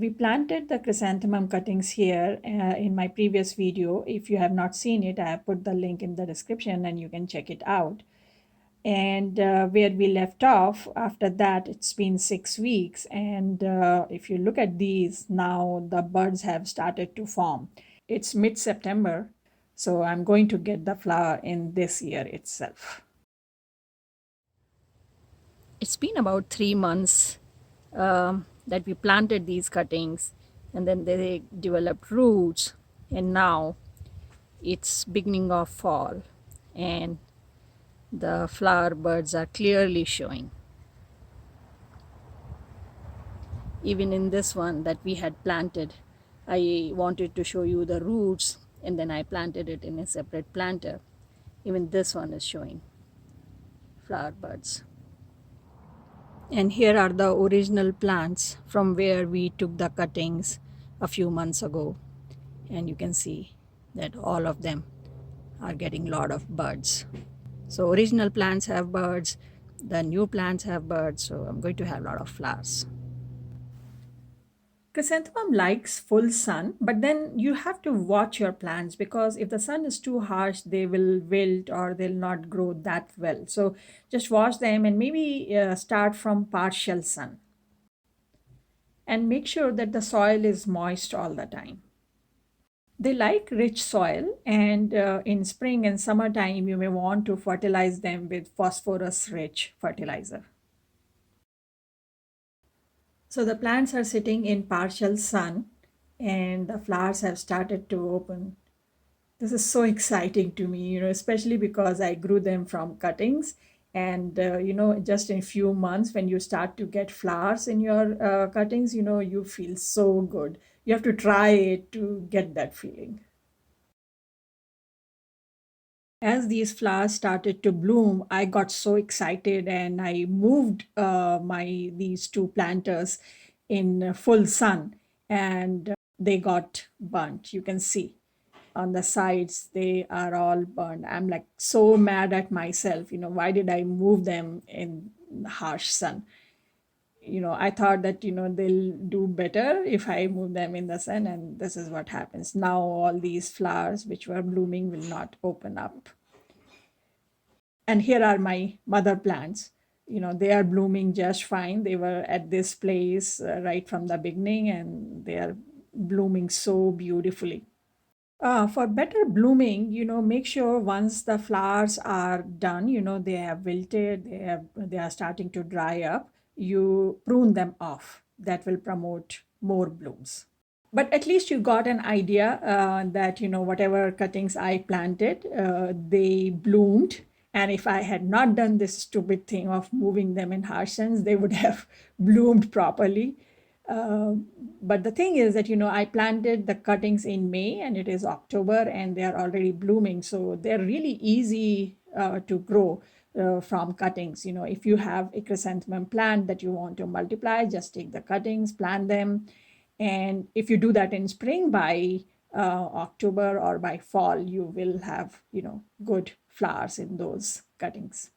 We planted the chrysanthemum cuttings here in my previous video. If you have not seen it, I have put the link in the description and you can check it out. And where we left off, after that, it's been 6 weeks. And if you look at these, now the buds have started to form. It's mid-September, so I'm going to get the flower in this year itself. It's been about 3 months that we planted these cuttings, and then they developed roots, and now it's beginning of fall and the flower buds are clearly showing. Even in this one that we had planted, I wanted to show you the roots, and then I planted it in a separate planter. Even this one is showing flower buds. And here are the original plants from where we took the cuttings a few months ago. And you can see that all of them are getting a lot of buds. So original plants have buds, the new plants have buds, so I'm going to have a lot of flowers. Chrysanthemum likes full sun, but then you have to watch your plants, because if the sun is too harsh, they will wilt or they'll not grow that well. So just watch them and maybe start from partial sun. And make sure that the soil is moist all the time. They like rich soil, and in spring and summertime, you may want to fertilize them with phosphorus-rich fertilizer. So the plants are sitting in partial sun and the flowers have started to open. This is so exciting to me, especially because I grew them from cuttings. And, just in a few months, when you start to get flowers in your cuttings, you feel so good. You have to try it to get that feeling. As these flowers started to bloom, I got so excited and I moved these two planters in full sun, and they got burnt. You can see on the sides they are all burned. I'm like so mad at myself. Why did I move them in harsh sun? I thought that they'll do better if I move them in the sun, and this is what happens. Now all these flowers which were blooming will not open up. And here are my mother plants. They are blooming just fine. They were at this place right from the beginning, and they are blooming so beautifully. For better blooming, make sure once the flowers are done, they have wilted, they are starting to dry up, you prune them off. That will promote more blooms. But at least you got an idea that whatever cuttings I planted, they bloomed. And if I had not done this stupid thing of moving them in harsh suns, they would have bloomed properly. uh, but the thing is that I planted the cuttings in May and it is October and they are already blooming, so they're really easy to grow from cuttings. If you have a chrysanthemum plant that you want to multiply, just take the cuttings, plant them, and if you do that in spring, by October or by fall, you will have, good flowers in those cuttings.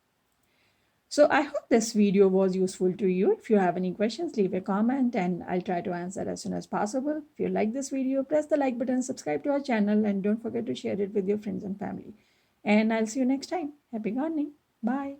So I hope this video was useful to you. If you have any questions, leave a comment and I'll try to answer as soon as possible. If you like this video, press the like button, subscribe to our channel, and don't forget to share it with your friends and family. And I'll see you next time. Happy gardening. Bye.